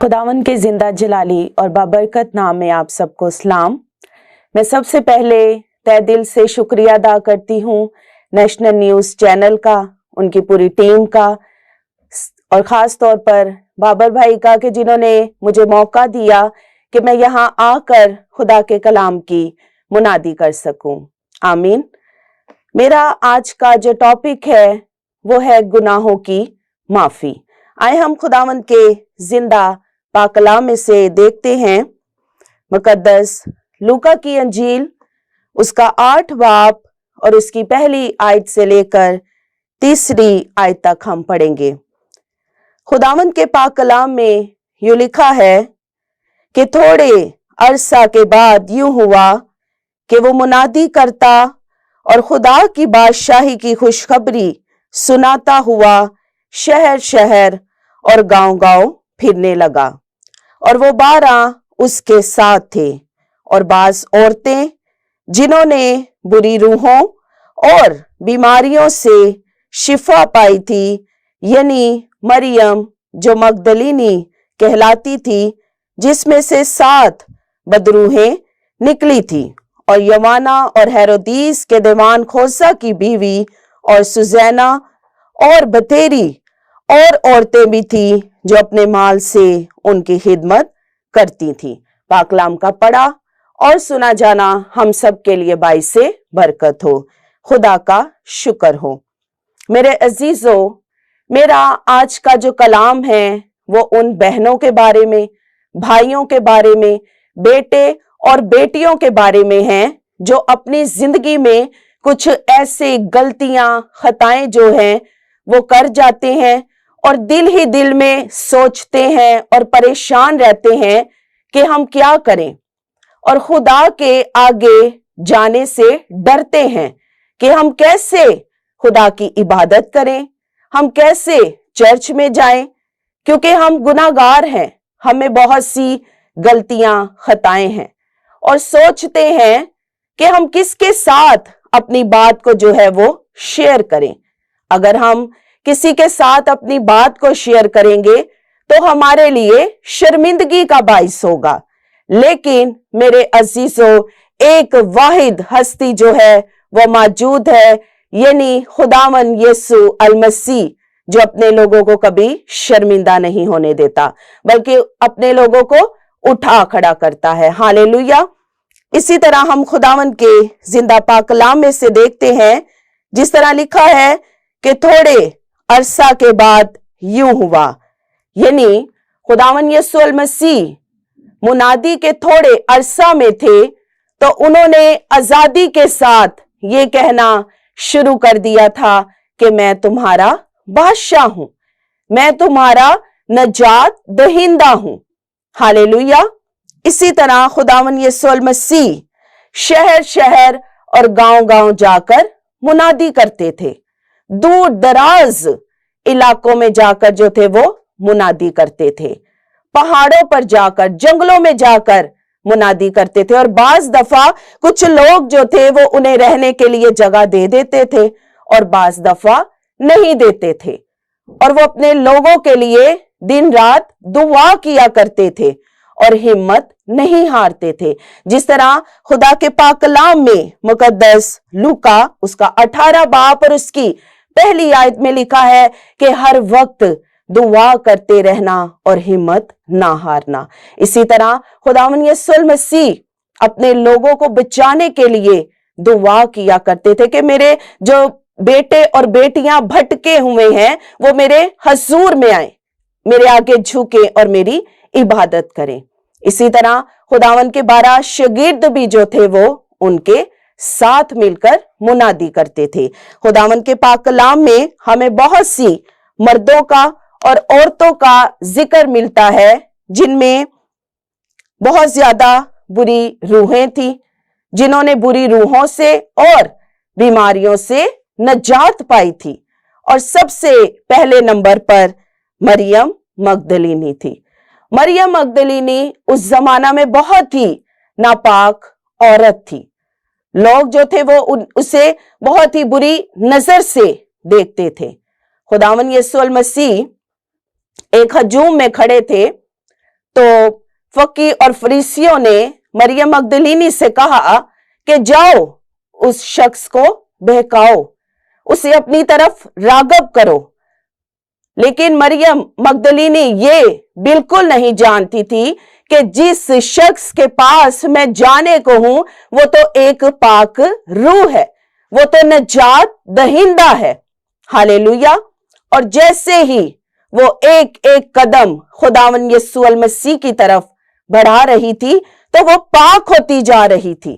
खुदावन के जिंदा जलाली और बाबरकत नाम में आप सबको सलाम। मैं सबसे पहले तहे दिल से शुक्रिया अदा करती हूँ नेशनल न्यूज़ चैनल का, उनकी पूरी टीम का और ख़ास तौर पर बाबर भाई का कि जिन्होंने मुझे मौका दिया कि मैं यहाँ आकर खुदा के कलाम की मुनादी कर सकूँ। आमीन। मेरा आज का जो टॉपिक है वो है गुनाहों की माफ़ी। आए हम खुदावन के जिंदा पाक कलाम में से देखते हैं मुकद्दस लूका की अंजील, उसका 8 बाब और उसकी पहली आयत से लेकर 3री आयत तक हम पढ़ेंगे। खुदावन के पाक कलाम में यूं लिखा है कि थोड़े अरसा के बाद यूं हुआ कि वो मुनादी करता और खुदा की बादशाही की खुशखबरी सुनाता हुआ शहर शहर और गांव-गांव फिरने लगा। और वो 12 उसके साथ थे और बाज औरतें जिन्होंने बुरी रूहों और बीमारियों से शिफा पाई थी, यानी मरियम जो मगदलीनी कहलाती थी, जिसमें से 7 बदरूहें निकली थी, और यवाना और हेरोदीस के दीवान खोसा की बीवी और सुजैना और बतेरी और औरतें भी थी जो अपने माल से उनकी खिदमत करती थी। पाकलाम का पढ़ा और सुना जाना हम सब के लिए बाइस से बरकत हो। खुदा का शुक्र हो। मेरे अजीजों, मेरा आज का जो कलाम है वो उन बहनों के बारे में, भाइयों के बारे में, बेटे और बेटियों के बारे में है जो अपनी जिंदगी में कुछ ऐसी गलतियां, खताएं जो हैं वो कर जाते हैं और दिल ही दिल में सोचते हैं और परेशान रहते हैं कि हम क्या करें, और खुदा के आगे जाने से डरते हैं कि हम कैसे खुदा की इबादत करें, हम कैसे चर्च में जाएं, क्योंकि हम गुनाहगार हैं, हमें बहुत सी गलतियां, खताएं हैं, और सोचते हैं कि हम किसके साथ अपनी बात को जो है वो शेयर करें। अगर हम किसी के साथ अपनी बात को शेयर करेंगे तो हमारे लिए शर्मिंदगी का बाइस होगा। लेकिन मेरे अजीजों, एक वाहिद हस्ती जो है वो मौजूद है, यानी खुदावन यीशु अल मसीह, जो अपने लोगों को कभी शर्मिंदा नहीं होने देता बल्कि अपने लोगों को उठा खड़ा करता है। हालेलुया। इसी तरह हम खुदावन के जिंदा पाक कलाम में से देखते हैं, जिस तरह लिखा है कि थोड़े अरसा के बाद यूं हुआ, यानी खुदावन यीशु अल मसीह मुनादी के थोड़े अरसा में थे तो उन्होंने आजादी के साथ ये कहना शुरू कर दिया था कि मैं तुम्हारा बादशाह हूं, मैं तुम्हारा नजात दहिंदा हूं। हालेलुया। इसी तरह खुदावन यीशु अल मसीह शहर शहर और गांव गांव जाकर मुनादी करते थे, दूर दराज इलाकों में जाकर जो थे वो मुनादी करते थे, पहाड़ों पर जाकर, जंगलों में जाकर मुनादी करते थे, और बाज दफा कुछ लोग जो थे वो उन्हें रहने के लिए जगह दे देते थे और बाज दफा नहीं देते थे, और वो अपने लोगों के लिए दिन रात दुआ किया करते थे और हिम्मत नहीं हारते थे। जिस तरह खुदा के पाक कलाम में मुकद्दस लूका उसका 18 बाब और उसकी पहली आयत में लिखा है कि हर वक्त दुआ करते रहना और हिम्मत ना हारना। इसी तरह खुदावन यीशु मसीह अपने लोगों को बचाने के लिए दुआ किया करते थे कि मेरे जो बेटे और बेटियां भटके हुए हैं वो मेरे हजूर में आए, मेरे आगे झुके और मेरी इबादत करें। इसी तरह खुदावन के 12 शागिर्द भी जो थे वो उनके साथ मिलकर मुनादी करते थे। खुदावन के पाक कलाम में हमें बहुत सी मर्दों का और औरतों का जिक्र मिलता है जिनमें बहुत ज्यादा बुरी रूहें थी, जिन्होंने बुरी रूहों से और बीमारियों से नजात पाई थी, और सबसे पहले नंबर पर मरियम मगदलीनी थी। मरियम मगदलीनी उस जमाना में बहुत ही नापाक औरत थी। लोग जो थे वो उसे बहुत ही बुरी नजर से देखते थे। खुदावन यीशु अल मसीह एक हजूम में खड़े थे तो फकी और फरीसियों ने मरियम मगदलीनी से कहा कि जाओ उस शख्स को बहकाओ, उसे अपनी तरफ राग़िब करो। लेकिन मरियम मगदलीनी ये बिल्कुल नहीं जानती थी कि जिस शख्स के पास मैं जाने को हूं वो तो एक पाक रूह है, वो तो नजात दहिंदा है। हालेलुया। और जैसे ही वो एक एक कदम खुदावन यीशु अल मसीह की तरफ बढ़ा रही थी तो वो पाक होती जा रही थी,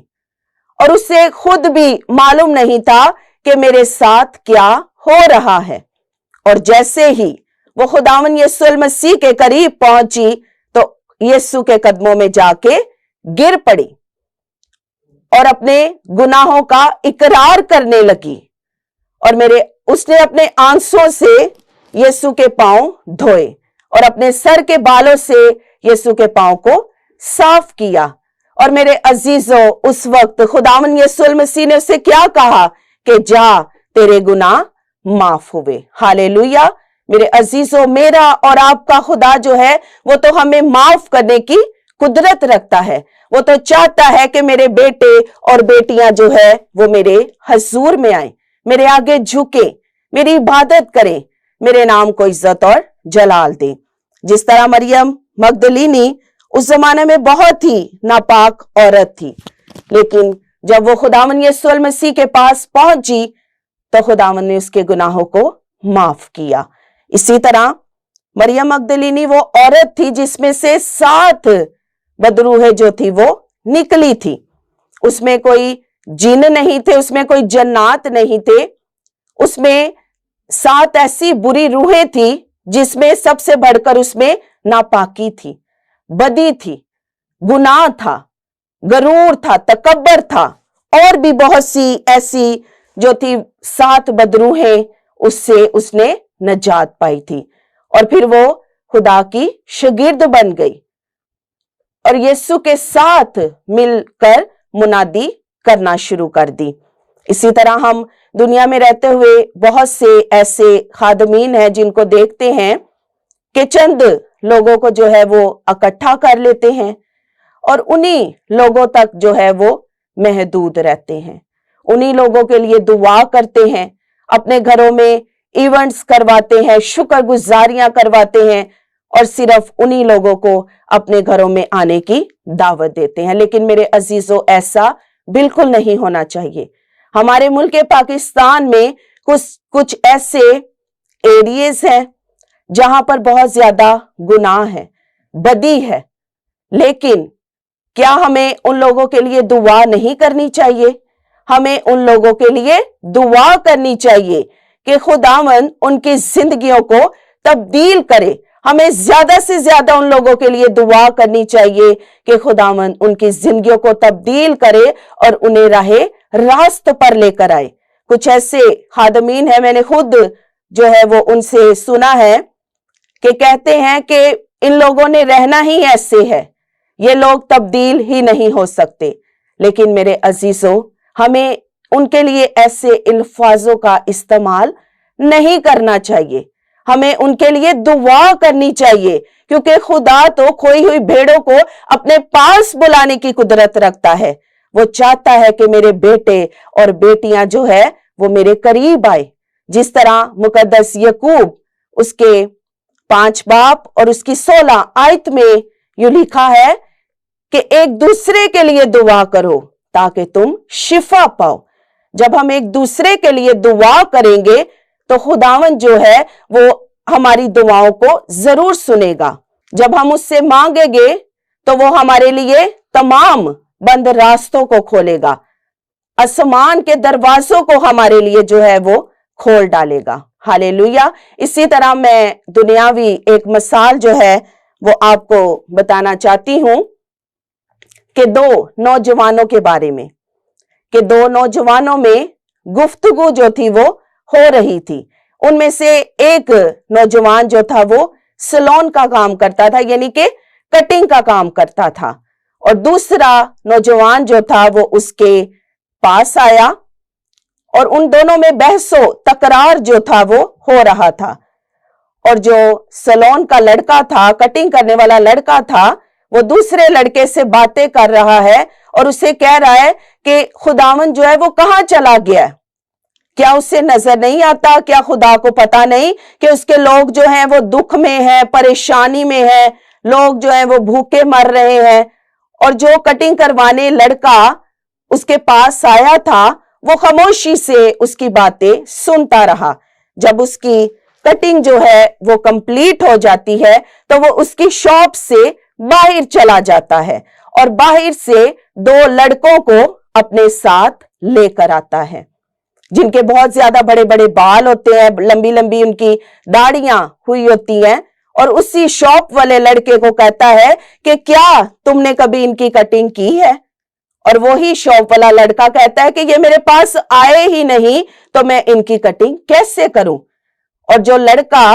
और उसे खुद भी मालूम नहीं था कि मेरे साथ क्या हो रहा है। और जैसे ही वो खुदावन यीशु अल मसीह के करीब पहुंची तो यीशु के कदमों में जाके गिर पड़ी और अपने गुनाहों का इकरार करने लगी, और उसने अपने आंसुओं से यीशु के पांव धोए और अपने सर के बालों से यीशु के पांव को साफ किया। और मेरे अजीजों, उस वक्त खुदावन यीशु अल मसीह ने उसे क्या कहा कि जा, तेरे गुनाह माफ हुए। हालेलुया। मेरे अजीजों, मेरा और आपका खुदा जो है वो तो हमें माफ करने की कुदरत रखता है। वो तो चाहता है कि मेरे बेटे और बेटियां जो है वो मेरे हजूर में आए, मेरे आगे झुके, मेरी इबादत करें, मेरे नाम को इज्जत और जलाल दें। जिस तरह मरियम मगदलीनी उस जमाने में बहुत ही नापाक औरत थी, लेकिन जब वो खुदावन यीशु अल मसीह के पास पहुंची तो खुदावन ने उसके गुनाहों को माफ किया। इसी तरह मरियम मगदलीनी वो औरत थी जिसमें से 7 बदरूहें जो थी वो निकली थी। उसमें कोई जिन नहीं थे, उसमें कोई जन्नात नहीं थे, उसमें 7 ऐसी बुरी रूहें थी जिसमें सबसे बढ़कर उसमें नापाकी थी, बदी थी, गुनाह था, गरूर था, तकब्बर था, और भी बहुत सी ऐसी जो थी 7 बदरूहें, उससे उसने नजात पाई थी। और फिर वो खुदा की शागिर्द बन गई और यीशु के साथ मिलकर मुनादी करना शुरू कर दी। इसी तरह हम दुनिया में रहते हुए बहुत से ऐसे खादमीन हैं जिनको देखते हैं कि चंद लोगों को जो है वो इकट्ठा कर लेते हैं और उन्हीं लोगों तक जो है वो महदूद रहते हैं, उन्हीं लोगों के लिए दुआ करते हैं, अपने घरों में इवेंट्स करवाते हैं, शुक्रगुजारियां करवाते हैं और सिर्फ उन्हीं लोगों को अपने घरों में आने की दावत देते हैं। लेकिन मेरे अजीजों, ऐसा बिल्कुल नहीं होना चाहिए। हमारे मुल्क पाकिस्तान में कुछ ऐसे एरियाज हैं जहां पर बहुत ज्यादा गुनाह है, बदी है, लेकिन क्या हमें उन लोगों के लिए दुआ नहीं करनी चाहिए? हमें उन लोगों के लिए दुआ करनी चाहिए कि खुदावन उनकी जिंदगियों को तब्दील करे। हमें ज्यादा से ज्यादा उन लोगों के लिए दुआ करनी चाहिए कि खुदावन उनकी जिंदगियों को तब्दील करे और उन्हें राहे रास्त पर लेकर आए। कुछ ऐसे खादमीन है, मैंने खुद जो है वो उनसे सुना है कि कहते हैं कि इन लोगों ने रहना ही ऐसे है, ये लोग तब्दील ही नहीं हो सकते। लेकिन मेरे अजीजों, हमें उनके लिए ऐसे अल्फाजों का इस्तेमाल नहीं करना चाहिए, हमें उनके लिए दुआ करनी चाहिए, क्योंकि खुदा तो खोई हुई भेड़ों को अपने पास बुलाने की कुदरत रखता है। वो चाहता है कि मेरे बेटे और बेटियां जो है वो मेरे करीब आए। जिस तरह मुकद्दस यकूब उसके 5 बाब और उसकी 16 आयत में यूं लिखा है कि एक दूसरे के लिए दुआ करो ताकि तुम शिफा पाओ। जब हम एक दूसरे के लिए दुआ करेंगे तो खुदावन जो है वो हमारी दुआओं को जरूर सुनेगा। जब हम उससे मांगेंगे तो वो हमारे लिए तमाम बंद रास्तों को खोलेगा, आसमान के दरवाजों को हमारे लिए जो है वो खोल डालेगा। हालेलुया। इसी तरह मैं दुनियावी एक मिसाल जो है वो आपको बताना चाहती हूं कि 2 नौजवानों के बारे में, कि 2 नौजवानों में गुफ्तगू जो थी वो हो रही थी। उनमें से एक नौजवान जो था वो सैलून का काम करता था, यानी कि कटिंग का काम करता था, और दूसरा नौजवान जो था वो उसके पास आया और उन दोनों में बहसो तकरार जो था वो हो रहा था। और जो सैलून का लड़का था, कटिंग करने वाला लड़का था, वो दूसरे लड़के से बातें कर रहा है और उसे कह रहा है कि खुदावन जो है वो कहां चला गया। क्या उसे नजर नहीं आता? क्या खुदा को पता नहीं कि उसके लोग जो हैं वो दुख में हैं, परेशानी में हैं, लोग जो हैं वो भूखे मर रहे हैं। और जो कटिंग करवाने लड़का उसके पास आया था, वो खामोशी से उसकी बातें सुनता रहा। जब उसकी कटिंग जो है वो कंप्लीट हो जाती है तो वो उसकी शॉप से बाहर चला जाता है और बाहर से 2 लड़कों को अपने साथ लेकर आता है, जिनके बहुत ज्यादा बड़े बड़े बाल होते हैं, लंबी लंबी उनकी दाढ़ियां हुई होती हैं। और उसी शॉप वाले लड़के को कहता है कि क्या तुमने कभी इनकी कटिंग की है? और वही शॉप वाला लड़का कहता है कि ये मेरे पास आए ही नहीं तो मैं इनकी कटिंग कैसे करूं। और जो लड़का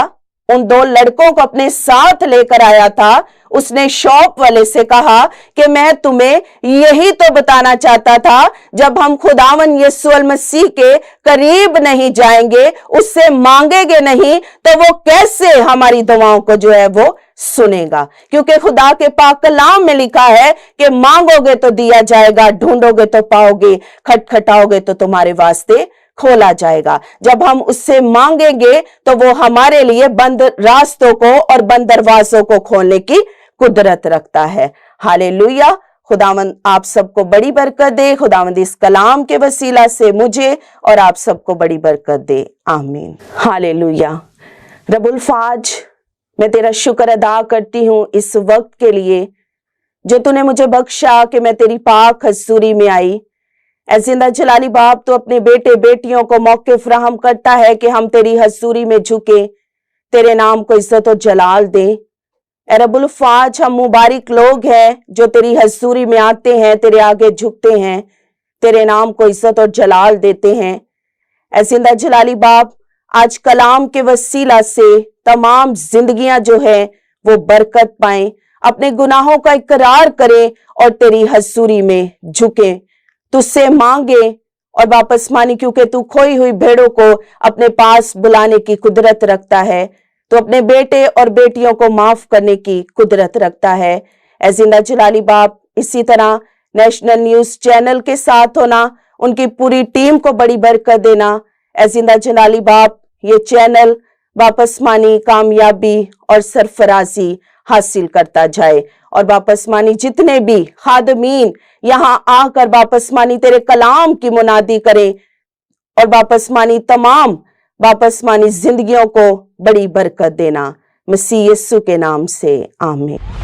उन 2 लड़कों को अपने साथ लेकर आया था, उसने शॉप वाले से कहा कि मैं तुम्हें यही तो बताना चाहता था, जब हम खुदावन यीशु मसीह के करीब नहीं जाएंगे, उससे मांगेंगे नहीं, तो वो कैसे हमारी दुआओं को जो है वो सुनेगा। क्योंकि खुदा के पाक कलाम में लिखा है कि मांगोगे तो दिया जाएगा, ढूंढोगे तो पाओगे, खटखटाओगे तो तुम्हारे वास्ते खोला जाएगा। जब हम उससे मांगेंगे तो वो हमारे लिए बंद रास्तों को और बंद दरवाजों को खोलने की कुदरत रखता है। हालेलुया। खुदावंद आप सबको बड़ी बरकत दे। खुदावंद इस कलाम के वसीला से मुझे और आप सबको बड़ी बरकत दे। आमीन। हालेलुया। रब्बुल फाज, मैं तेरा शुक्र अदा करती हूँ इस वक्त के लिए जो तूने मुझे बख्शा कि मैं तेरी पाक हजूरी में आई। ऐ जिंदा जलाली बाप, तो अपने बेटे बेटियों को मौके फराहम करता है कि हम तेरी हजूरी में झुके, तेरे नाम को इज्जत और जलाल दें। ऐ रब्बुल फाज, हम मुबारक लोग हैं जो तेरी हजूरी में आते हैं, तेरे आगे झुकते हैं, तेरे नाम को इज्जत और जलाल देते हैं। ऐ जिंदा जलाली बाप, आज कलाम के वसीला से तमाम जिंदगियां जो है वो बरकत पाएं, अपने गुनाहों का इकरार करें और तेरी हजूरी में झुकें, तुझसे मांगे और वापस मानी, क्योंकि तू खोई हुई भेड़ों को अपने पास बुलाने की कुदरत रखता है। तो अपने बेटे और बेटियों को माफ करने की कुदरत रखता है। ऐ जिंदा जलाली बाप, इसी तरह नेशनल न्यूज चैनल के साथ होना, उनकी पूरी टीम को बड़ी बरकत देना। ऐ जिंदा जलाली बाप, ये चैनल वापस मानी कामयाबी और सरफराजी हासिल करता जाए और वापस मानी जितने भी खादमीन यहां आकर वापस मानी तेरे कलाम की मुनादी करें और वापस मानी तमाम वापस मानी जिंदगियों को बड़ी बरकत देना, मसीह यीशु के नाम से आमीन।